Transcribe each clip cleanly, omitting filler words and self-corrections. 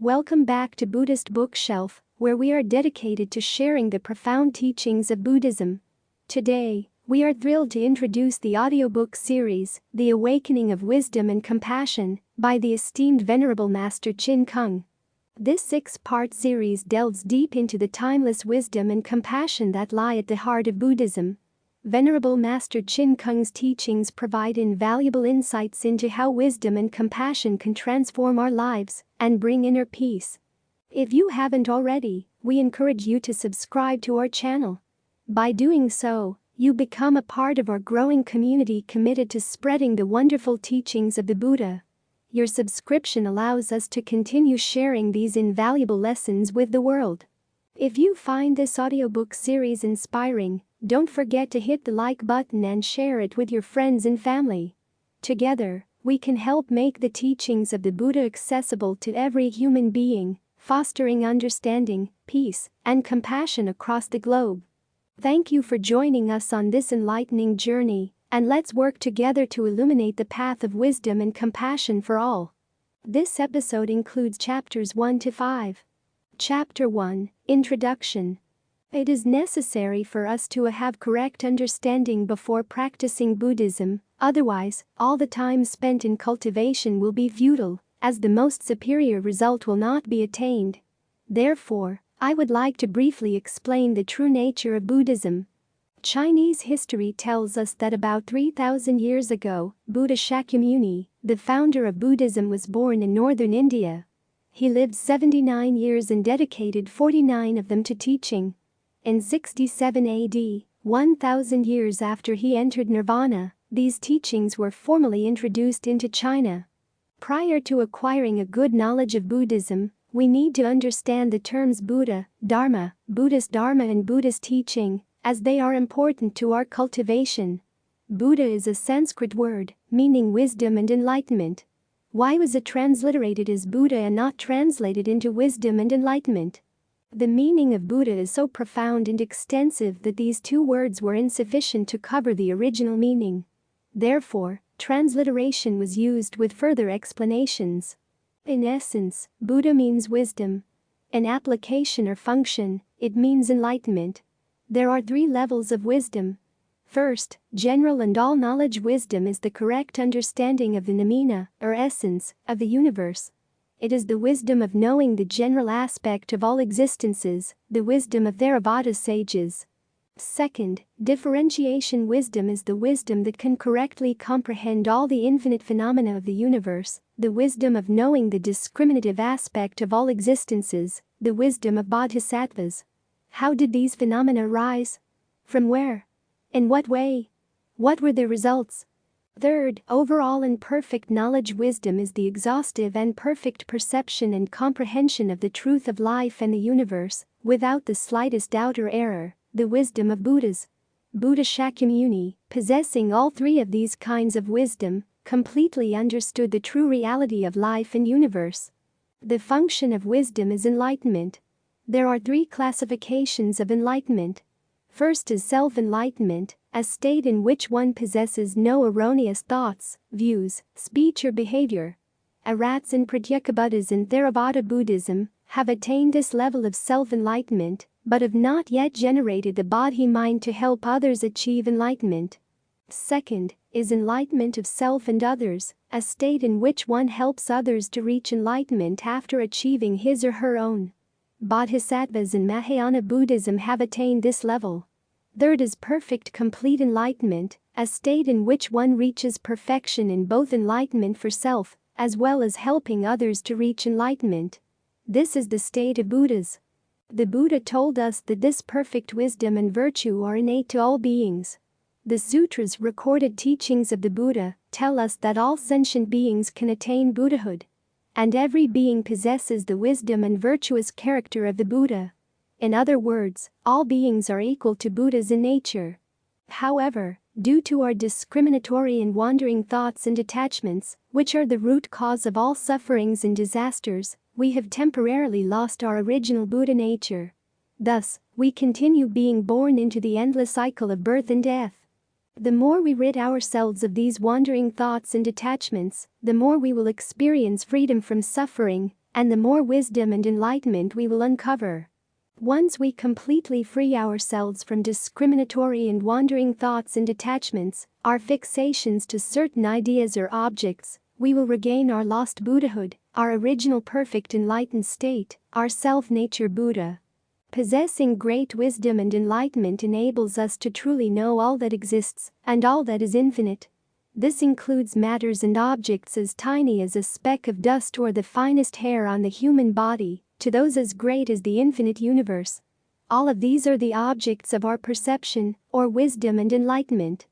Welcome back to Buddhist Bookshelf, where we are dedicated to sharing the profound teachings of Buddhism. Today, we are thrilled to introduce the audiobook series, The Awakening of Wisdom and Compassion, by the esteemed Venerable Master Chin Kung. This 6-part series delves deep into the timeless wisdom and compassion that lie at the heart of Buddhism. Venerable Master Chin Kung's teachings provide invaluable insights into how wisdom and compassion can transform our lives and bring inner peace. If you haven't already, we encourage you to subscribe to our channel. By doing so, you become a part of our growing community committed to spreading the wonderful teachings of the Buddha. Your subscription allows us to continue sharing these invaluable lessons with the world. If you find this audiobook series inspiring, don't forget to hit the like button and share it with your friends and family. Together, we can help make the teachings of the Buddha accessible to every human being, fostering understanding, peace, and compassion across the globe. Thank you for joining us on this enlightening journey, and let's work together to illuminate the path of wisdom and compassion for all. This episode includes chapters 1 to 5. Chapter 1, Introduction. It is necessary for us to have correct understanding before practicing Buddhism, otherwise, all the time spent in cultivation will be futile, as the most superior result will not be attained. Therefore, I would like to briefly explain the true nature of Buddhism. Chinese history tells us that about 3,000 years ago, Buddha Shakyamuni, the founder of Buddhism, was born in northern India. He lived 79 years and dedicated 49 of them to teaching. In 67 AD, 1,000 years after he entered Nirvana, these teachings were formally introduced into China. Prior to acquiring a good knowledge of Buddhism, we need to understand the terms Buddha, Dharma, Buddhist Dharma and Buddhist teaching, as they are important to our cultivation. Buddha is a Sanskrit word, meaning wisdom and enlightenment. Why was it transliterated as Buddha and not translated into wisdom and enlightenment? The meaning of Buddha is so profound and extensive that these two words were insufficient to cover the original meaning. Therefore, transliteration was used with further explanations. In essence, Buddha means wisdom. In application or function, it means enlightenment. There are 3 levels of wisdom. First, general and all-knowledge wisdom is the correct understanding of the noumena, or essence, of the universe. It is the wisdom of knowing the general aspect of all existences, the wisdom of Theravada sages. Second, differentiation wisdom is the wisdom that can correctly comprehend all the infinite phenomena of the universe, the wisdom of knowing the discriminative aspect of all existences, the wisdom of bodhisattvas. How did these phenomena arise? From where? In what way? What were their results? Third, overall and perfect knowledge wisdom is the exhaustive and perfect perception and comprehension of the truth of life and the universe, without the slightest doubt or error, the wisdom of Buddhas. Buddha Shakyamuni, possessing all 3 of these kinds of wisdom, completely understood the true reality of life and universe. The function of wisdom is enlightenment. There are 3 classifications of enlightenment. First is self-enlightenment, a state in which one possesses no erroneous thoughts, views, speech or behavior. Arhats and Pratyekabuddhas in Theravada Buddhism have attained this level of self-enlightenment, but have not yet generated the bodhi-mind to help others achieve enlightenment. Second is enlightenment of self and others, a state in which one helps others to reach enlightenment after achieving his or her own. Bodhisattvas in Mahayana Buddhism have attained this level. Third is perfect complete enlightenment, a state in which one reaches perfection in both enlightenment for self, as well as helping others to reach enlightenment. This is the state of Buddhas. The Buddha told us that this perfect wisdom and virtue are innate to all beings. The sutras, recorded teachings of the Buddha, tell us that all sentient beings can attain Buddhahood. And every being possesses the wisdom and virtuous character of the Buddha. In other words, all beings are equal to Buddhas in nature. However, due to our discriminatory and wandering thoughts and attachments, which are the root cause of all sufferings and disasters, we have temporarily lost our original Buddha nature. Thus, we continue being born into the endless cycle of birth and death. The more we rid ourselves of these wandering thoughts and attachments, the more we will experience freedom from suffering, and the more wisdom and enlightenment we will uncover. Once we completely free ourselves from discriminatory and wandering thoughts and attachments, our fixations to certain ideas or objects, we will regain our lost Buddhahood, our original perfect enlightened state, our self-nature Buddha. Possessing great wisdom and enlightenment enables us to truly know all that exists and all that is infinite. This includes matters and objects as tiny as a speck of dust or the finest hair on the human body, to those as great as the infinite universe. All of these are the objects of our perception, or wisdom and enlightenment.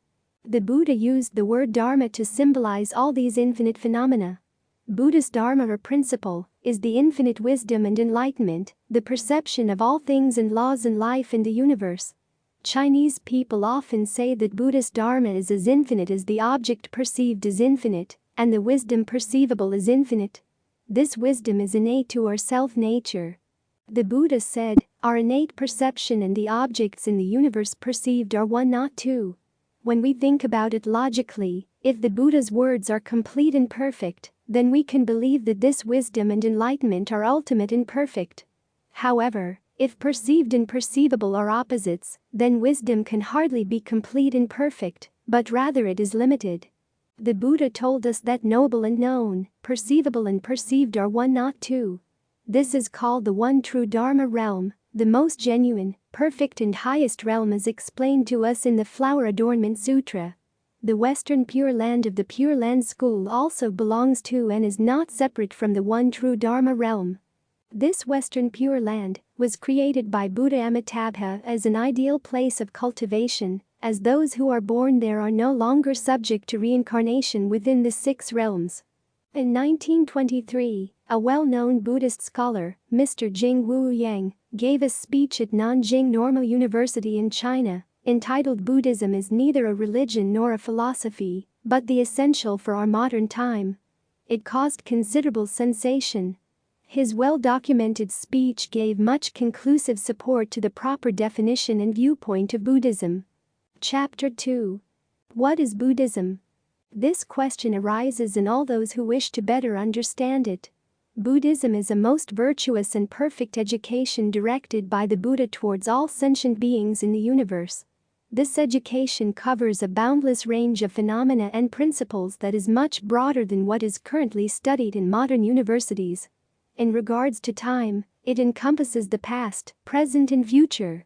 The Buddha used the word Dharma to symbolize all these infinite phenomena. Buddha's Dharma or principle is the infinite wisdom and enlightenment, the perception of all things and laws and life in the universe. Chinese people often say that Buddha's Dharma is as infinite as the object perceived is infinite, and the wisdom perceivable is infinite. This wisdom is innate to our self-nature. The Buddha said, "Our innate perception and the objects in the universe perceived are one, not two." When we think about it logically, if the Buddha's words are complete and perfect, then we can believe that this wisdom and enlightenment are ultimate and perfect. However, if perceived and perceivable are opposites, then wisdom can hardly be complete and perfect, but rather it is limited. The Buddha told us that knowable and known, perceivable and perceived are one, not two. This is called the one true Dharma realm, the most genuine, perfect and highest realm as explained to us in the Flower Adornment Sutra. The Western Pure Land of the Pure Land School also belongs to and is not separate from the one true Dharma realm. This Western Pure Land was created by Buddha Amitabha as an ideal place of cultivation, as those who are born there are no longer subject to reincarnation within the 6 realms. In 1923, a well-known Buddhist scholar, Mr. Jing Wu Yang, gave a speech at Nanjing Normal University in China, entitled "Buddhism is neither a religion nor a philosophy, but the essential for our modern time." It caused considerable sensation. His well-documented speech gave much conclusive support to the proper definition and viewpoint of Buddhism. Chapter 2. What is Buddhism? This question arises in all those who wish to better understand it. Buddhism is a most virtuous and perfect education directed by the Buddha towards all sentient beings in the universe. This education covers a boundless range of phenomena and principles that is much broader than what is currently studied in modern universities. In regards to time, it encompasses the past, present and future.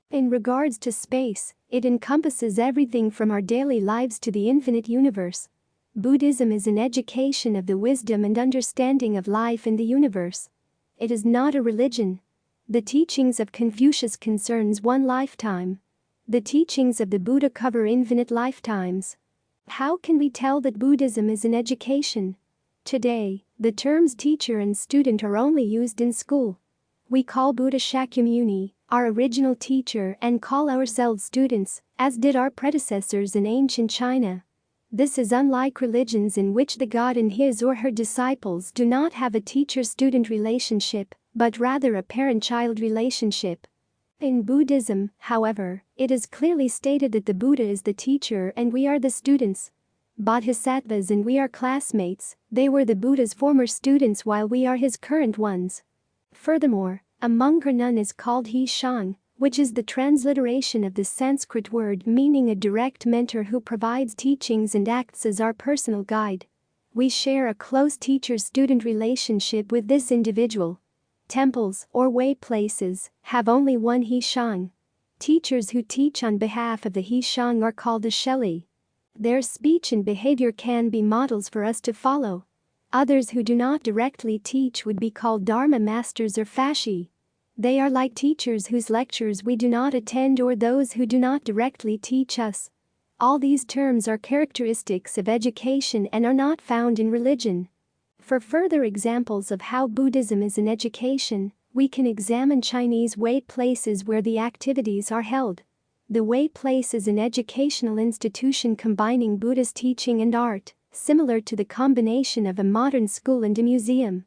In regards to space, it encompasses everything from our daily lives to the infinite universe. Buddhism is an education of the wisdom and understanding of life in the universe. It is not a religion. The teachings of Confucius concerns one lifetime. The teachings of the Buddha cover infinite lifetimes. How can we tell that Buddhism is an education? Today, the terms teacher and student are only used in school. We call Buddha Shakyamuni, our original teacher, and call ourselves students, as did our predecessors in ancient China. This is unlike religions in which the god and his or her disciples do not have a teacher-student relationship, but rather a parent-child relationship. In Buddhism, however, it is clearly stated that the Buddha is the teacher and we are the students. Bodhisattvas and we are classmates, they were the Buddha's former students while we are his current ones. Furthermore, a monk or nun is called he shang, which is the transliteration of the Sanskrit word meaning a direct mentor who provides teachings and acts as our personal guide. We share a close teacher-student relationship with this individual. Temples, or way places, have only one he shang. Teachers who teach on behalf of the he shang are called a sheli. Their speech and behavior can be models for us to follow. Others who do not directly teach would be called Dharma masters or fashi. They are like teachers whose lectures we do not attend or those who do not directly teach us. All these terms are characteristics of education and are not found in religion. For further examples of how Buddhism is an education, we can examine Chinese way places where the activities are held. The way place is an educational institution combining Buddhist teaching and art, similar to the combination of a modern school and a museum.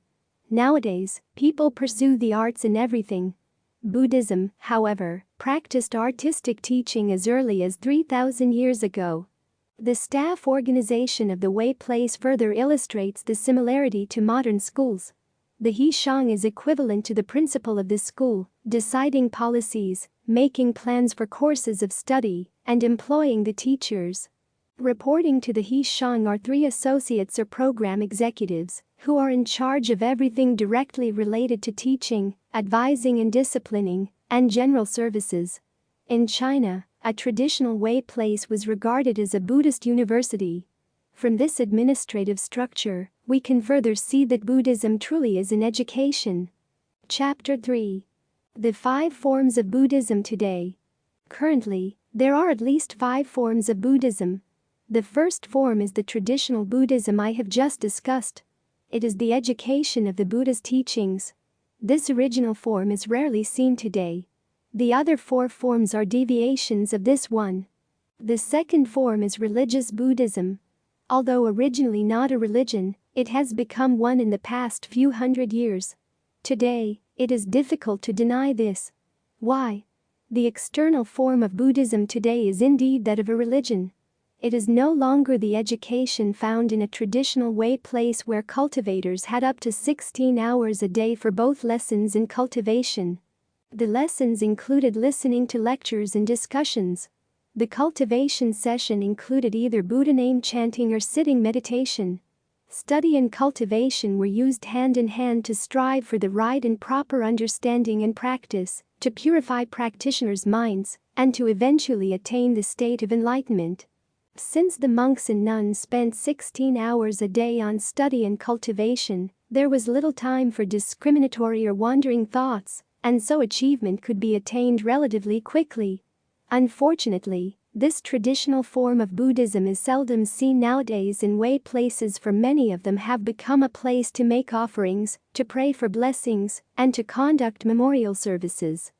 Nowadays, people pursue the arts in everything. Buddhism, however, practiced artistic teaching as early as 3,000 years ago. The staff organization of the way place further illustrates the similarity to modern schools. The He Shang is equivalent to the principal of this school, deciding policies, making plans for courses of study, and employing the teachers. Reporting to the He Shang are 3 associates or program executives, who are in charge of everything directly related to teaching, advising and disciplining, and general services. In China, a traditional Wei place was regarded as a Buddhist university. From this administrative structure, we can further see that Buddhism truly is an education. Chapter 3. The 5 forms of Buddhism today. Currently, there are at least 5 forms of Buddhism. The first form is the traditional Buddhism I have just discussed. It is the education of the Buddha's teachings. This original form is rarely seen today. The other 4 forms are deviations of this one. The second form is religious Buddhism. Although originally not a religion, it has become one in the past few hundred years. Today, it is difficult to deny this. Why? The external form of Buddhism today is indeed that of a religion. It is no longer the education found in a traditional Wei place where cultivators had up to 16 hours a day for both lessons and cultivation. The lessons included listening to lectures and discussions. The cultivation session included either Buddha name chanting or sitting meditation. Study and cultivation were used hand in hand to strive for the right and proper understanding and practice, to purify practitioners' minds, and to eventually attain the state of enlightenment. Since the monks and nuns spent 16 hours a day on study and cultivation, there was little time for discriminatory or wandering thoughts, and so achievement could be attained relatively quickly. Unfortunately, this traditional form of Buddhism is seldom seen nowadays in Wei places, for many of them have become a place to make offerings, to pray for blessings, and to conduct memorial services.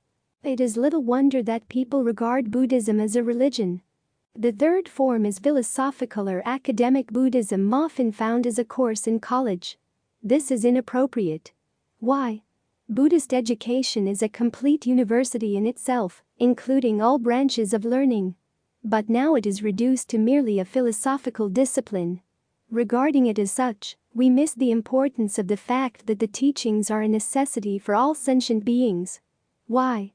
It is little wonder that people regard Buddhism as a religion. The third form is philosophical or academic Buddhism, often found as a course in college. This is inappropriate. Why? Buddhist education is a complete university in itself, including all branches of learning. But now it is reduced to merely a philosophical discipline. Regarding it as such, we miss the importance of the fact that the teachings are a necessity for all sentient beings. Why?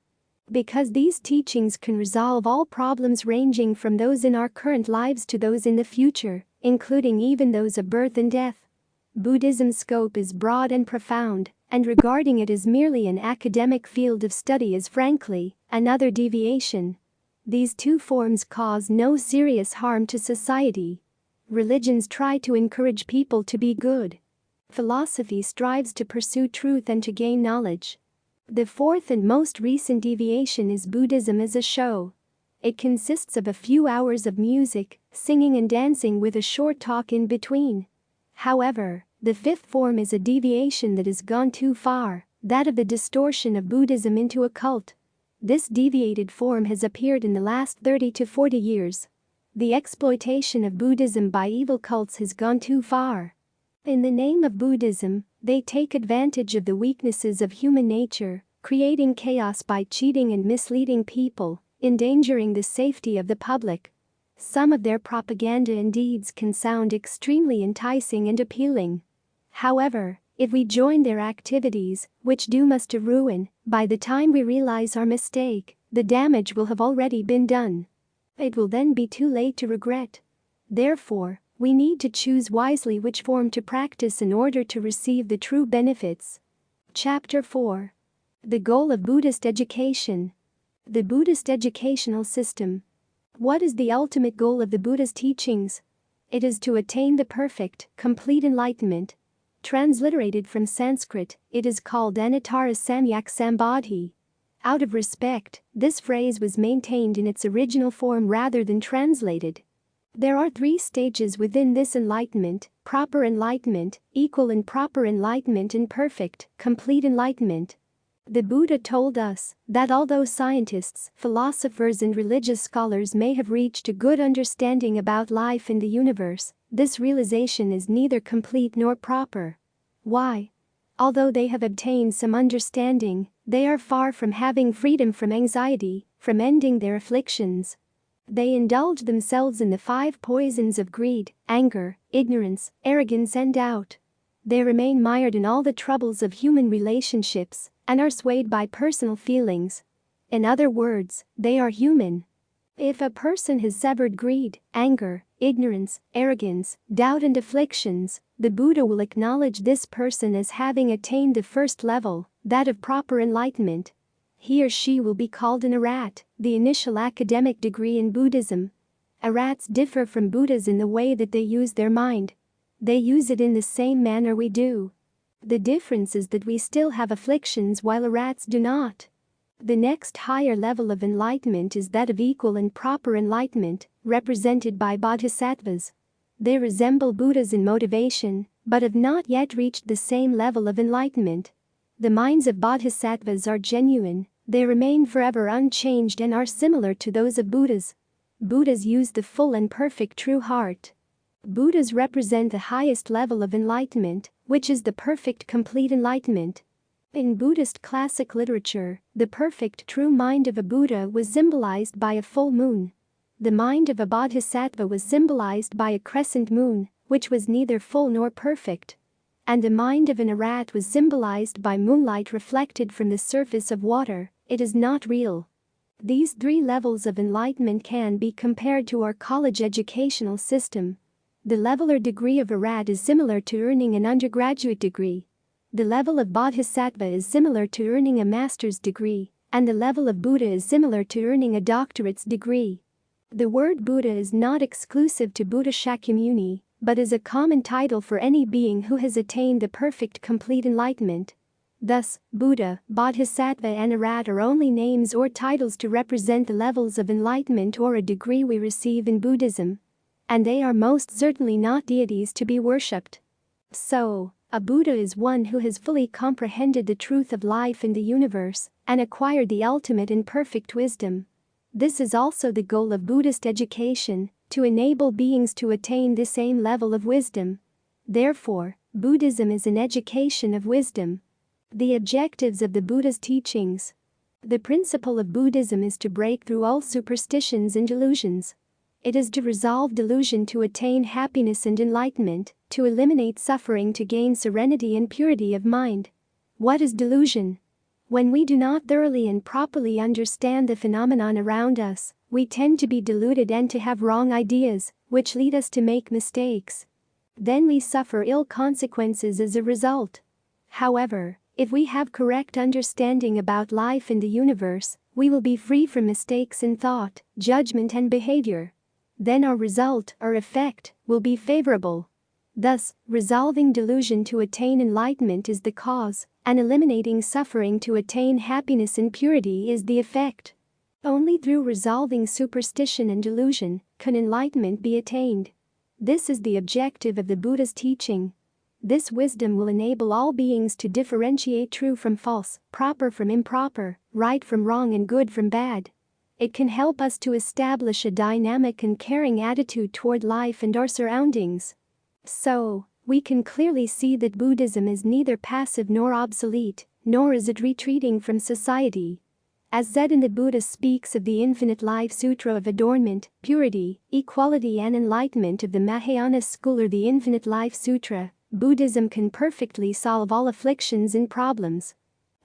Because these teachings can resolve all problems ranging from those in our current lives to those in the future, including even those of birth and death. Buddhism's scope is broad and profound, and regarding it as merely an academic field of study is frankly another deviation. These 2 forms cause no serious harm to society. Religions try to encourage people to be good. Philosophy strives to pursue truth and to gain knowledge. The fourth and most recent deviation is Buddhism as a show. It consists of a few hours of music, singing and dancing with a short talk in between. However, the fifth form is a deviation that has gone too far, that of the distortion of Buddhism into a cult. This deviated form has appeared in the last 30 to 40 years. The exploitation of Buddhism by evil cults has gone too far. In the name of Buddhism, they take advantage of the weaknesses of human nature, creating chaos by cheating and misleading people, endangering the safety of the public. Some of their propaganda and deeds can sound extremely enticing and appealing. However, if we join their activities, which doom us to ruin, by the time we realize our mistake, the damage will have already been done. It will then be too late to regret. Therefore, we need to choose wisely which form to practice in order to receive the true benefits. Chapter 4. The goal of Buddhist education. The Buddhist educational system. What is the ultimate goal of the Buddha's teachings? It is to attain the perfect, complete enlightenment. Transliterated from Sanskrit, it is called Anuttara Samyak Sambodhi. Out of respect, this phrase was maintained in its original form rather than translated. There are 3 stages within this enlightenment: proper enlightenment, equal and proper enlightenment, and perfect, complete enlightenment. The Buddha told us that although scientists, philosophers and religious scholars may have reached a good understanding about life and the universe, this realization is neither complete nor proper. Why? Although they have obtained some understanding, they are far from having freedom from anxiety, from ending their afflictions. They indulge themselves in the 5 poisons of greed, anger, ignorance, arrogance and doubt. They remain mired in all the troubles of human relationships and are swayed by personal feelings. In other words, they are human. If a person has severed greed, anger, ignorance, arrogance, doubt and afflictions, the Buddha will acknowledge this person as having attained the first level, that of proper enlightenment. He or she will be called an Arhat, the initial academic degree in Buddhism. Arhats differ from Buddhas in the way that they use their mind. They use it in the same manner we do. The difference is that we still have afflictions while Arhats do not. The next higher level of enlightenment is that of equal and proper enlightenment, represented by bodhisattvas. They resemble Buddhas in motivation, but have not yet reached the same level of enlightenment. The minds of bodhisattvas are genuine, they remain forever unchanged and are similar to those of Buddhas. Buddhas use the full and perfect true heart. Buddhas represent the highest level of enlightenment, which is the perfect complete enlightenment. In Buddhist classic literature, the perfect true mind of a Buddha was symbolized by a full moon. The mind of a bodhisattva was symbolized by a crescent moon, which was neither full nor perfect. And the mind of an Arhat was symbolized by moonlight reflected from the surface of water. It is not real. These three levels of enlightenment can be compared to our college educational system. The level or degree of Arhat is similar to earning an undergraduate degree. The level of bodhisattva is similar to earning a master's degree, and the level of Buddha is similar to earning a doctorate's degree. The word Buddha is not exclusive to Buddha Shakyamuni, but is a common title for any being who has attained the perfect complete enlightenment. Thus, Buddha, Bodhisattva and Arhat are only names or titles to represent the levels of enlightenment or a degree we receive in Buddhism. And they are most certainly not deities to be worshipped. So, a Buddha is one who has fully comprehended the truth of life in the universe and acquired the ultimate and perfect wisdom. This is also the goal of Buddhist education, to enable beings to attain the same level of wisdom. Therefore, Buddhism is an education of wisdom. The objectives of the Buddha's teachings. The principle of Buddhism is to break through all superstitions and delusions. It is to resolve delusion to attain happiness and enlightenment, to eliminate suffering to gain serenity and purity of mind. What is delusion? When we do not thoroughly and properly understand the phenomenon around us, we tend to be deluded and to have wrong ideas, which lead us to make mistakes. Then we suffer ill consequences as a result. However, if we have correct understanding about life in the universe, we will be free from mistakes in thought, judgment and behavior. Then our result or effect will be favorable. Thus, resolving delusion to attain enlightenment is the cause, and eliminating suffering to attain happiness and purity is the effect. Only through resolving superstition and delusion can enlightenment be attained. This is the objective of the Buddha's teaching. This wisdom will enable all beings to differentiate true from false, proper from improper, right from wrong and good from bad. It can help us to establish a dynamic and caring attitude toward life and our surroundings. So, we can clearly see that Buddhism is neither passive nor obsolete, nor is it retreating from society. As said in the Buddha speaks of the Infinite Life Sutra of adornment, purity, equality and enlightenment of the Mahayana school or the Infinite Life Sutra, Buddhism can perfectly solve all afflictions and problems.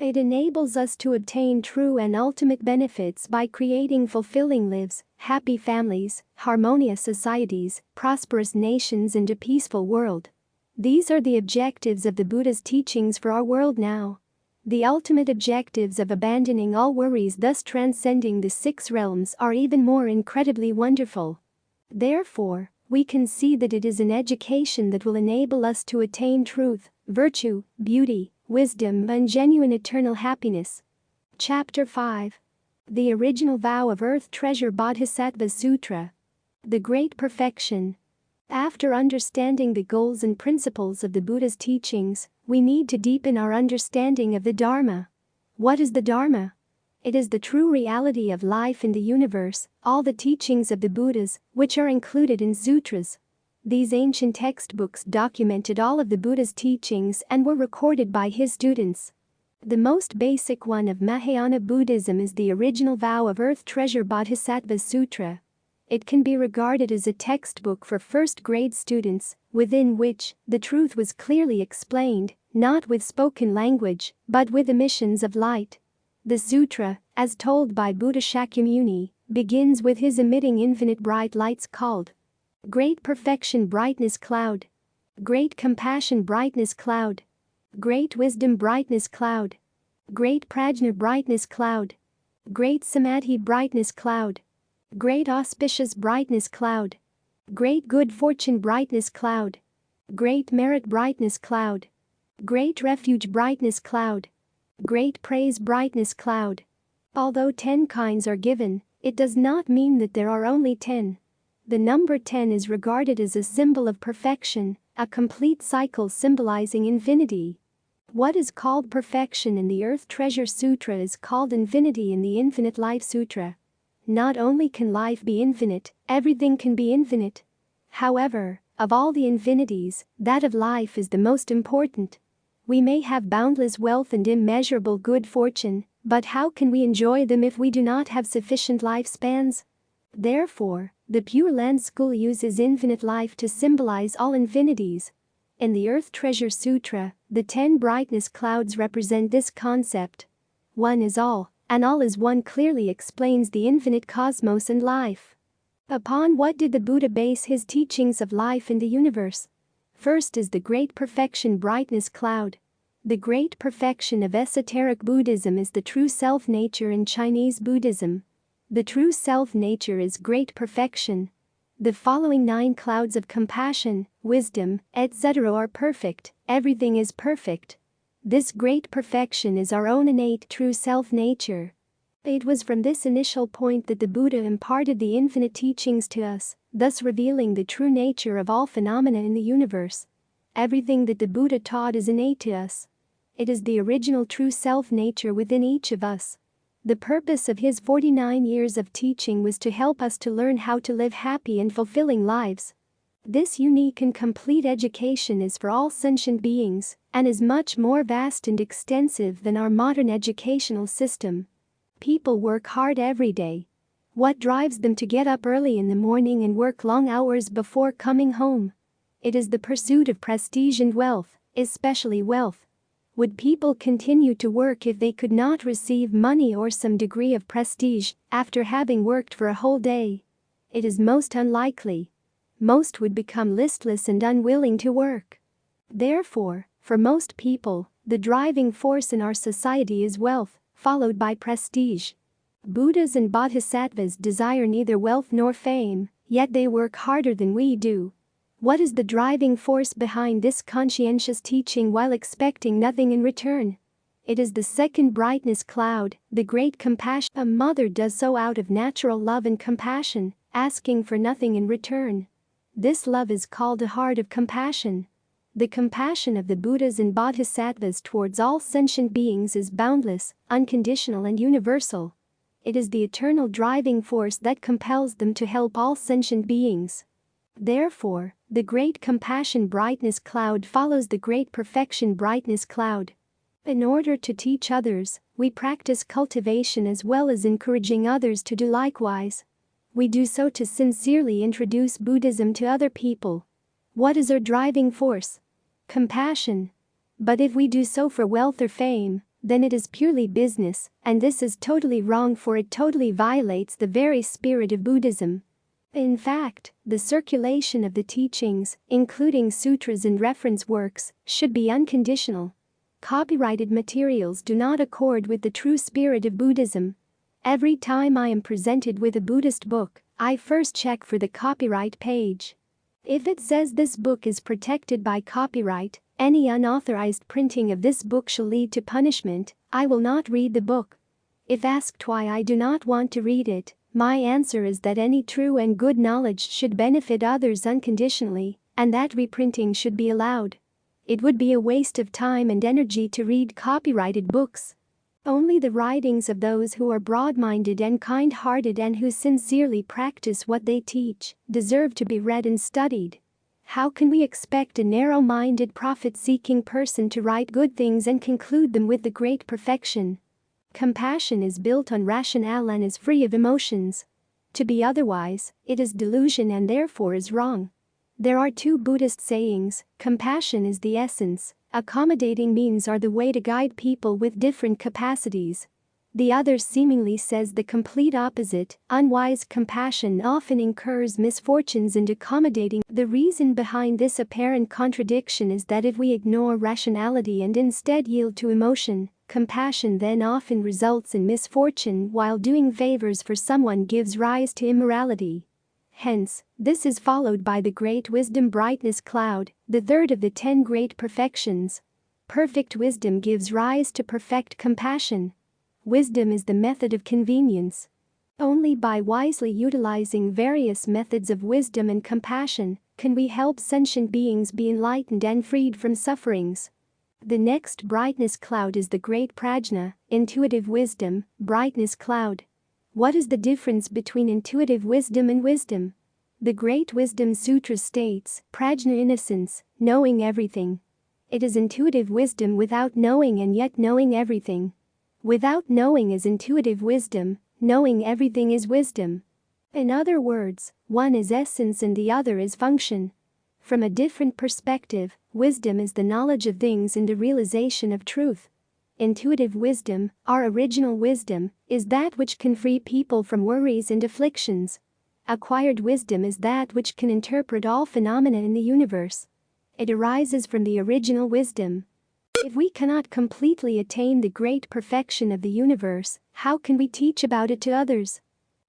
It enables us to obtain true and ultimate benefits by creating fulfilling lives, happy families, harmonious societies, prosperous nations and a peaceful world. These are the objectives of the Buddha's teachings for our world now. The ultimate objectives of abandoning all worries, thus transcending the 6 realms, are even more incredibly wonderful. Therefore, we can see that it is an education that will enable us to attain truth, virtue, beauty, wisdom and genuine eternal happiness. Chapter 5. The Original Vow of Earth Treasure Bodhisattva Sutra. The Great Perfection. After understanding the goals and principles of the Buddha's teachings, we need to deepen our understanding of the Dharma. What is the Dharma? It is the true reality of life in the universe, all the teachings of the Buddhas, which are included in sutras. These ancient textbooks documented all of the Buddha's teachings and were recorded by his students. The most basic one of Mahayana Buddhism is the Original Vow of Earth Treasure Bodhisattva Sutra. It can be regarded as a textbook for first-grade students, within which the truth was clearly explained, not with spoken language, but with emissions of light. The sutra, as told by Buddha Shakyamuni, begins with his emitting infinite bright lights called Great Perfection Brightness Cloud, Great Compassion Brightness Cloud, Great Wisdom Brightness Cloud, Great Prajna Brightness Cloud, Great Samadhi Brightness Cloud, Great Auspicious Brightness Cloud, Great Good Fortune Brightness Cloud, Great Merit Brightness Cloud, Great Refuge Brightness Cloud, Great Praise Brightness Cloud. Although 10 kinds are given, it does not mean that there are only 10. The number 10 is regarded as a symbol of perfection, a complete cycle symbolizing infinity. What is called perfection in the Earth Treasure Sutra is called infinity in the Infinite Life Sutra. Not only can life be infinite, everything can be infinite. However, of all the infinities, that of life is the most important. We may have boundless wealth and immeasurable good fortune, but how can we enjoy them if we do not have sufficient lifespans? Therefore, the Pure Land School uses infinite life to symbolize all infinities. In the Earth Treasure Sutra, the 10 brightness clouds represent this concept. One is all, and all is one clearly explains the infinite cosmos and life. Upon what did the Buddha base his teachings of life in the universe? First is the Great Perfection Brightness Cloud. The Great Perfection of esoteric Buddhism is the true self-nature in Chinese Buddhism. The true self-nature is great perfection. The following 9 clouds of compassion, wisdom, etc. are perfect, everything is perfect. This great perfection is our own innate true self-nature. It was from this initial point that the Buddha imparted the infinite teachings to us, thus revealing the true nature of all phenomena in the universe. Everything that the Buddha taught is innate to us. It is the original true self-nature within each of us. The purpose of his 49 years of teaching was to help us to learn how to live happy and fulfilling lives. This unique and complete education is for all sentient beings and is much more vast and extensive than our modern educational system. People work hard every day. What drives them to get up early in the morning and work long hours before coming home? It is the pursuit of prestige and wealth, especially wealth. Would people continue to work if they could not receive money or some degree of prestige after having worked for a whole day? It is most unlikely. Most would become listless and unwilling to work. Therefore, for most people, the driving force in our society is wealth, followed by prestige. Buddhas and Bodhisattvas desire neither wealth nor fame, yet they work harder than we do. What is the driving force behind this conscientious teaching while expecting nothing in return? It is the second brightness cloud, the great compassion. A mother does so out of natural love and compassion, asking for nothing in return. This love is called a heart of compassion. The compassion of the Buddhas and Bodhisattvas towards all sentient beings is boundless, unconditional and universal. It is the eternal driving force that compels them to help all sentient beings. Therefore, the Great Compassion Brightness Cloud follows the Great Perfection Brightness Cloud. In order to teach others, we practice cultivation as well as encouraging others to do likewise. We do so to sincerely introduce Buddhism to other people. What is our driving force? Compassion. But if we do so for wealth or fame, then it is purely business, and this is totally wrong, for it totally violates the very spirit of Buddhism. In fact, the circulation of the teachings, including sutras and reference works, should be unconditional. Copyrighted materials do not accord with the true spirit of Buddhism. Every time I am presented with a Buddhist book, I first check for the copyright page. If it says this book is protected by copyright, any unauthorized printing of this book shall lead to punishment, I will not read the book. If asked why I do not want to read it, my answer is that any true and good knowledge should benefit others unconditionally, and that reprinting should be allowed. It would be a waste of time and energy to read copyrighted books. Only the writings of those who are broad-minded and kind-hearted and who sincerely practice what they teach deserve to be read and studied. How can we expect a narrow-minded profit-seeking person to write good things and conclude them with the great perfection? Compassion is built on rationale and is free of emotions. To be otherwise, it is delusion and therefore is wrong. There are two Buddhist sayings: compassion is the essence, accommodating means are the way to guide people with different capacities. The other seemingly says the complete opposite: unwise compassion often incurs misfortunes and accommodating. The reason behind this apparent contradiction is that if we ignore rationality and instead yield to emotion, compassion then often results in misfortune, while doing favors for someone gives rise to immorality. Hence, this is followed by the great wisdom brightness cloud, the third of the 10 great perfections. Perfect wisdom gives rise to perfect compassion. Wisdom is the method of convenience. Only by wisely utilizing various methods of wisdom and compassion can we help sentient beings be enlightened and freed from sufferings. The next brightness cloud is the great prajna, intuitive wisdom, brightness cloud. What is the difference between intuitive wisdom and wisdom? The Great Wisdom Sutra states, prajna innocence, knowing everything. It is intuitive wisdom without knowing and yet knowing everything. Without knowing is intuitive wisdom, knowing everything is wisdom. In other words, one is essence and the other is function. From a different perspective, wisdom is the knowledge of things and the realization of truth. Intuitive wisdom, our original wisdom, is that which can free people from worries and afflictions. Acquired wisdom is that which can interpret all phenomena in the universe. It arises from the original wisdom. If we cannot completely attain the great perfection of the universe, how can we teach about it to others?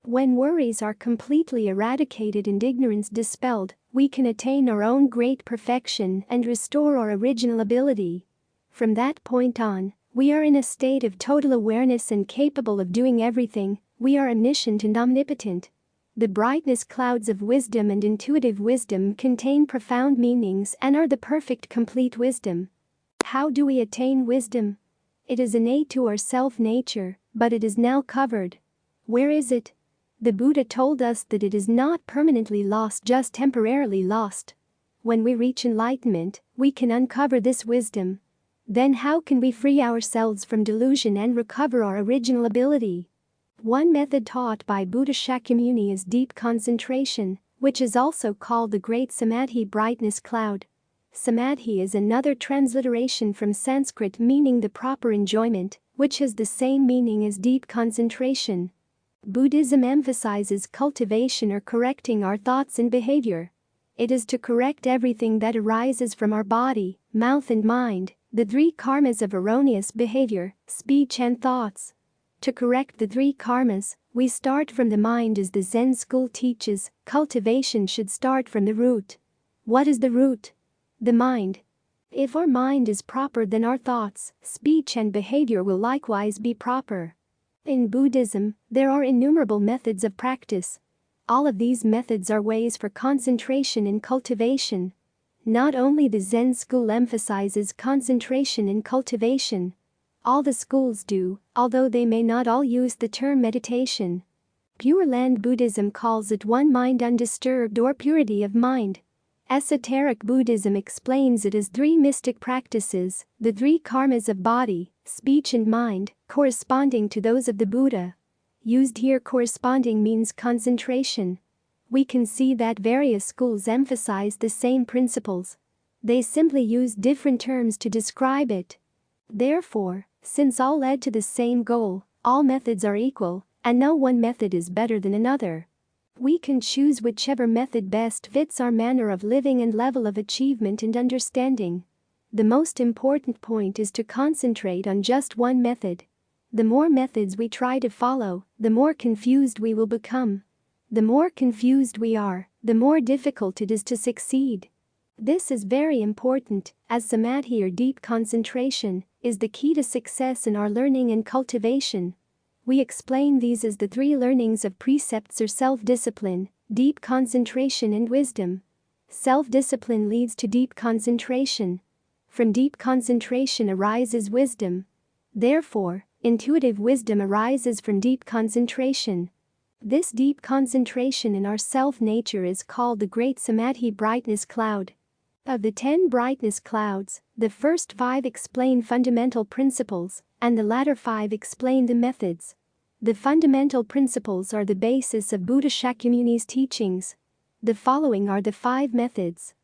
When worries are completely eradicated and ignorance dispelled, we can attain our own great perfection and restore our original ability. From that point on, we are in a state of total awareness and capable of doing everything. We are omniscient and omnipotent. The brightness clouds of wisdom and intuitive wisdom contain profound meanings and are the perfect complete wisdom. How do we attain wisdom? It is innate to our self-nature, but it is now covered. Where is it? The Buddha told us that it is not permanently lost, just temporarily lost. When we reach enlightenment, we can uncover this wisdom. Then how can we free ourselves from delusion and recover our original ability? One method taught by Buddha Shakyamuni is deep concentration, which is also called the Great Samadhi brightness cloud. Samadhi is another transliteration from Sanskrit meaning the proper enjoyment, which has the same meaning as deep concentration. Buddhism emphasizes cultivation or correcting our thoughts and behavior. It is to correct everything that arises from our body, mouth and mind, the 3 karmas of erroneous behavior, speech and thoughts. To correct the 3 karmas, we start from the mind as the Zen school teaches. Cultivation should start from the root. What is the root? The mind. If our mind is proper, then our thoughts, speech and behavior will likewise be proper. In Buddhism, there are innumerable methods of practice. All of these methods are ways for concentration and cultivation. Not only the Zen school emphasizes concentration and cultivation. All the schools do, although they may not all use the term meditation. Pure Land Buddhism calls it one mind undisturbed or purity of mind. Esoteric Buddhism explains it as 3 mystic practices, the 3 karmas of body, speech and mind, corresponding to those of the Buddha. Used here, corresponding means concentration. We can see that various schools emphasize the same principles. They simply use different terms to describe it. Therefore, since all led to the same goal, all methods are equal, and no one method is better than another. We can choose whichever method best fits our manner of living and level of achievement and understanding. The most important point is to concentrate on just one method. The more methods we try to follow, the more confused we will become. The more confused we are, the more difficult it is to succeed. This is very important, as samadhi or deep concentration is the key to success in our learning and cultivation. We explain these as the 3 learnings of precepts or self-discipline, deep concentration and wisdom. Self-discipline leads to deep concentration. From deep concentration arises wisdom. Therefore, intuitive wisdom arises from deep concentration. This deep concentration in our self-nature is called the Great Samadhi brightness cloud. Of the 10 brightness clouds, the first 5 explain fundamental principles, and the latter 5 explain the methods. The fundamental principles are the basis of Buddha Shakyamuni's teachings. The following are the 5 methods.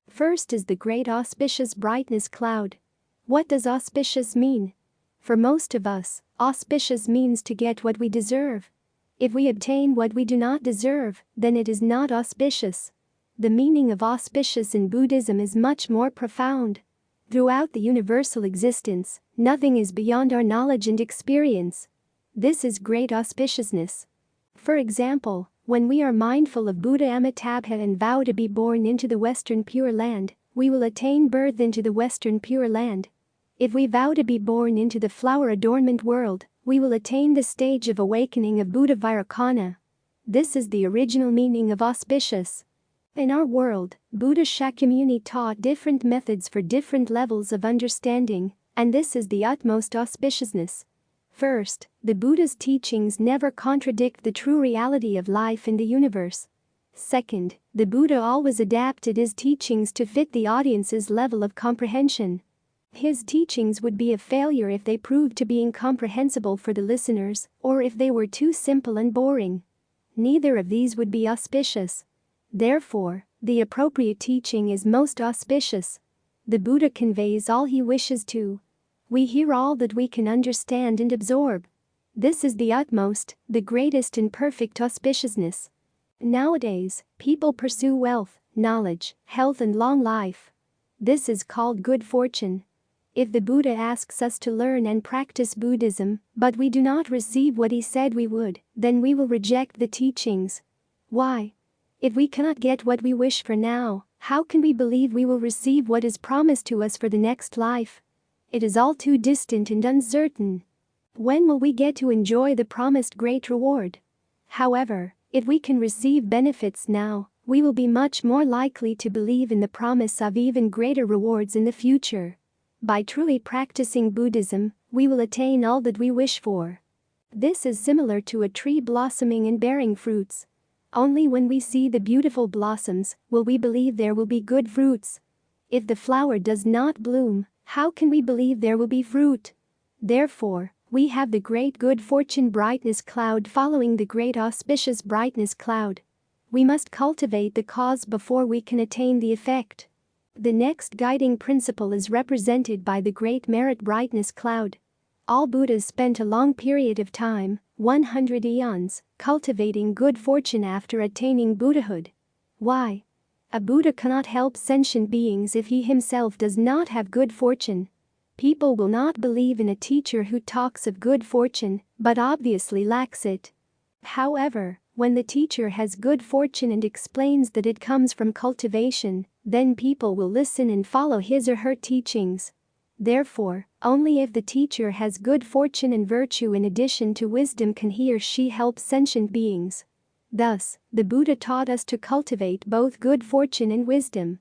First is the great auspicious brightness cloud. What does auspicious mean? For most of us, auspicious means to get what we deserve. If we obtain what we do not deserve, then it is not auspicious. The meaning of auspicious in Buddhism is much more profound. Throughout the universal existence, nothing is beyond our knowledge and experience. This is great auspiciousness. For example, when we are mindful of Buddha Amitabha and vow to be born into the Western Pure Land, we will attain birth into the Western Pure Land. If we vow to be born into the flower adornment world, we will attain the stage of awakening of Buddha Vairocana. This is the original meaning of auspicious. In our world, Buddha Shakyamuni taught different methods for different levels of understanding, and this is the utmost auspiciousness. First, the Buddha's teachings never contradict the true reality of life in the universe. Second, the Buddha always adapted his teachings to fit the audience's level of comprehension. His teachings would be a failure if they proved to be incomprehensible for the listeners, or if they were too simple and boring. Neither of these would be auspicious. Therefore, the appropriate teaching is most auspicious. The Buddha conveys all he wishes to. We hear all that we can understand and absorb. This is the utmost, the greatest and perfect auspiciousness. Nowadays, people pursue wealth, knowledge, health and long life. This is called good fortune. If the Buddha asks us to learn and practice Buddhism, but we do not receive what he said we would, then we will reject the teachings. Why? If we cannot get what we wish for now, how can we believe we will receive what is promised to us for the next life? It is all too distant and uncertain. When will we get to enjoy the promised great reward? However, if we can receive benefits now, we will be much more likely to believe in the promise of even greater rewards in the future. By truly practicing Buddhism, we will attain all that we wish for. This is similar to a tree blossoming and bearing fruits. Only when we see the beautiful blossoms will we believe there will be good fruits. If the flower does not bloom, how can we believe there will be fruit? Therefore, we have the great good fortune brightness cloud following the great auspicious brightness cloud. We must cultivate the cause before we can attain the effect. The next guiding principle is represented by the great merit brightness cloud. All Buddhas spent a long period of time, 100 eons, cultivating good fortune after attaining Buddhahood. Why? A Buddha cannot help sentient beings if he himself does not have good fortune. People will not believe in a teacher who talks of good fortune, but obviously lacks it. However, when the teacher has good fortune and explains that it comes from cultivation, then people will listen and follow his or her teachings. Therefore, only if the teacher has good fortune and virtue in addition to wisdom can he or she help sentient beings. Thus, the Buddha taught us to cultivate both good fortune and wisdom.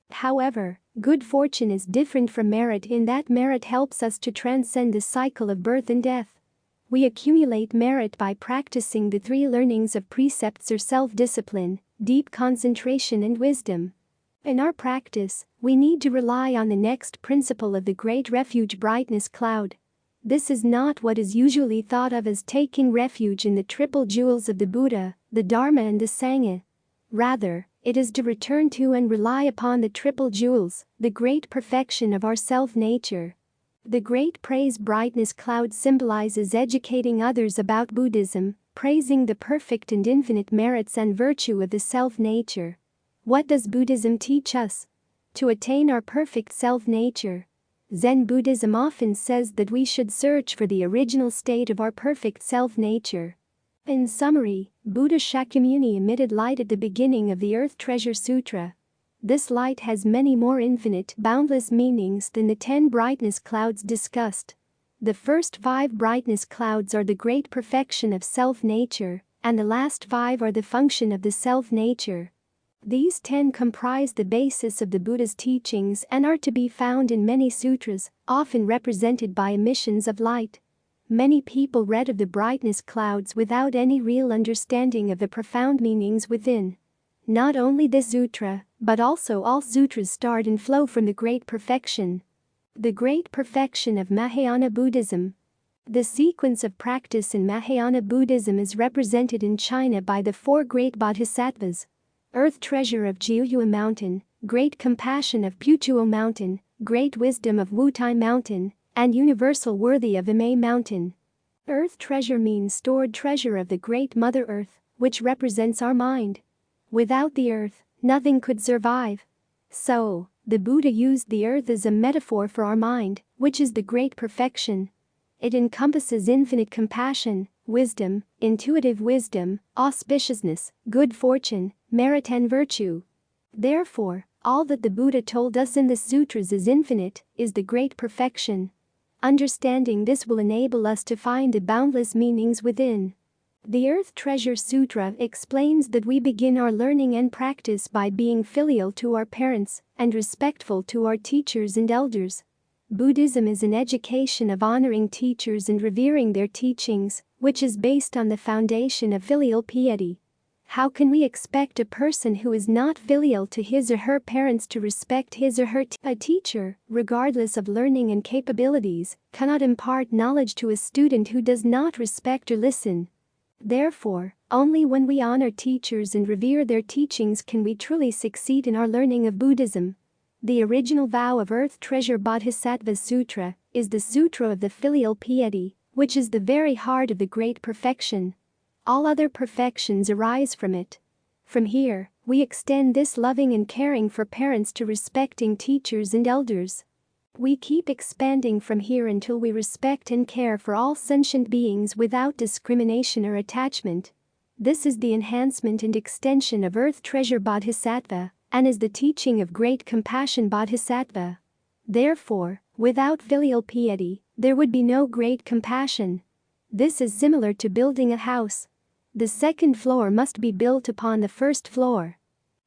However, good fortune is different from merit in that merit helps us to transcend the cycle of birth and death. We accumulate merit by practicing the 3 learnings of precepts or self-discipline, deep concentration and wisdom. In our practice, we need to rely on the next principle of the great refuge brightness cloud. This is not what is usually thought of as taking refuge in the triple jewels of the Buddha, the Dharma and the Sangha. Rather, it is to return to and rely upon the triple jewels, the great perfection of our self-nature. The great praise brightness cloud symbolizes educating others about Buddhism, praising the perfect and infinite merits and virtue of the self-nature. What does Buddhism teach us? To attain our perfect self-nature. Zen Buddhism often says that we should search for the original state of our perfect self-nature. In summary, Buddha Shakyamuni emitted light at the beginning of the Earth Treasure Sutra. This light has many more infinite, boundless meanings than the 10 brightness clouds discussed. The first 5 brightness clouds are the great perfection of self-nature, and the last 5 are the function of the self-nature. These 10 comprise the basis of the Buddha's teachings and are to be found in many sutras, often represented by emissions of light. Many people read of the brightness clouds without any real understanding of the profound meanings within. Not only this sutra, but also all sutras start and flow from the great perfection. The great perfection of Mahayana Buddhism. The sequence of practice in Mahayana Buddhism is represented in China by the four great bodhisattvas: Earth Treasure of Jiuyue Mountain, Great Compassion of Putuo Mountain, Great Wisdom of Wutai Mountain, and Universal Worthy of Imei Mountain. Earth Treasure means stored treasure of the Great Mother Earth, which represents our mind. Without the earth, nothing could survive. So, the Buddha used the earth as a metaphor for our mind, which is the great perfection. It encompasses infinite compassion, wisdom, intuitive wisdom, auspiciousness, good fortune, merit and virtue. Therefore, all that the Buddha told us in the sutras is infinite, is the great perfection. Understanding this will enable us to find the boundless meanings within. The Earth Treasure Sutra explains that we begin our learning and practice by being filial to our parents and respectful to our teachers and elders. Buddhism is an education of honoring teachers and revering their teachings, which is based on the foundation of filial piety. How can we expect a person who is not filial to his or her parents to respect his or her A teacher, regardless of learning and capabilities, cannot impart knowledge to a student who does not respect or listen. Therefore, only when we honor teachers and revere their teachings can we truly succeed in our learning of Buddhism. The original vow of Earth Treasure Bodhisattva Sutra is the Sutra of the Filial Piety, which is the very heart of the great perfection. All other perfections arise from it. From here, we extend this loving and caring for parents to respecting teachers and elders. We keep expanding from here until we respect and care for all sentient beings without discrimination or attachment. This is the enhancement and extension of Earth Treasure Bodhisattva, and is the teaching of Great Compassion Bodhisattva. Therefore, without filial piety, there would be no great compassion. This is similar to building a house. The second floor must be built upon the first floor.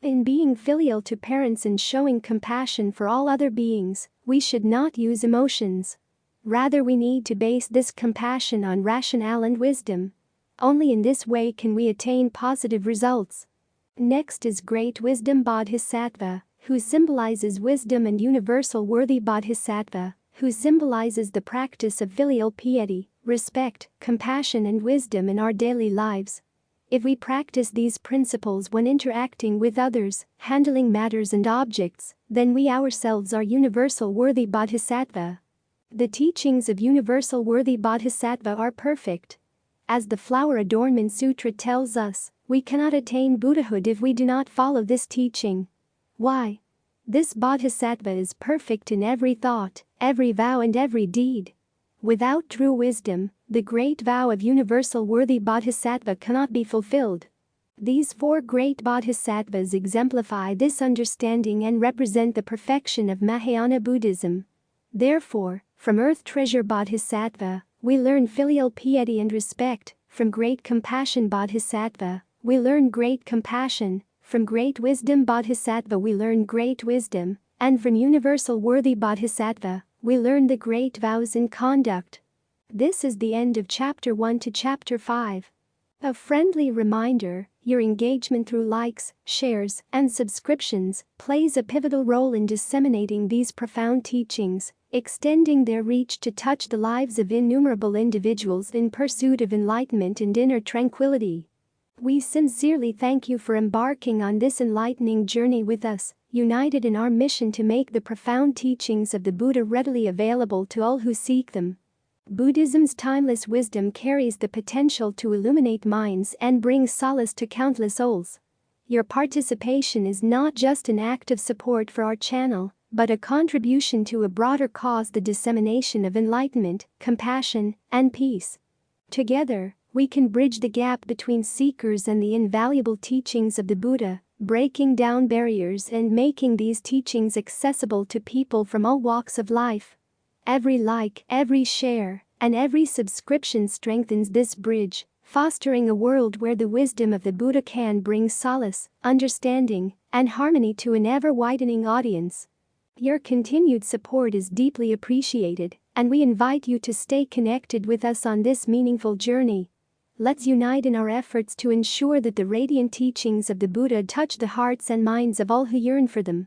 In being filial to parents and showing compassion for all other beings, we should not use emotions. Rather, we need to base this compassion on rationale and wisdom. Only in this way can we attain positive results. Next is Great Wisdom Bodhisattva, who symbolizes wisdom, and Universal Worthy Bodhisattva, who symbolizes the practice of filial piety, respect, compassion and wisdom in our daily lives. If we practice these principles when interacting with others, handling matters and objects, then we ourselves are Universal Worthy Bodhisattva. The teachings of Universal Worthy Bodhisattva are perfect. As the Flower Adornment Sutra tells us, we cannot attain Buddhahood if we do not follow this teaching. Why? This Bodhisattva is perfect in every thought, every vow and every deed. Without true wisdom, the great vow of Universal Worthy Bodhisattva cannot be fulfilled. These four great bodhisattvas exemplify this understanding and represent the perfection of Mahayana Buddhism. Therefore, from Earth Treasure Bodhisattva, we learn filial piety and respect. From Great Compassion Bodhisattva, we learn great compassion. From Great Wisdom Bodhisattva, we learn great wisdom. And from Universal Worthy Bodhisattva, we learn the great vows and conduct. This is the end of Chapter 1 to Chapter 5. A friendly reminder: your engagement through likes, shares, and subscriptions plays a pivotal role in disseminating these profound teachings, extending their reach to touch the lives of innumerable individuals in pursuit of enlightenment and inner tranquility. We sincerely thank you for embarking on this enlightening journey with us, united in our mission to make the profound teachings of the Buddha readily available to all who seek them. Buddhism's timeless wisdom carries the potential to illuminate minds and bring solace to countless souls. Your participation is not just an act of support for our channel, but a contribution to a broader cause: the dissemination of enlightenment, compassion, and peace. Together, we can bridge the gap between seekers and the invaluable teachings of the Buddha, breaking down barriers and making these teachings accessible to people from all walks of life. Every like, every share, and every subscription strengthens this bridge, fostering a world where the wisdom of the Buddha can bring solace, understanding, and harmony to an ever-widening audience. Your continued support is deeply appreciated, and we invite you to stay connected with us on this meaningful journey. Let's unite in our efforts to ensure that the radiant teachings of the Buddha touch the hearts and minds of all who yearn for them.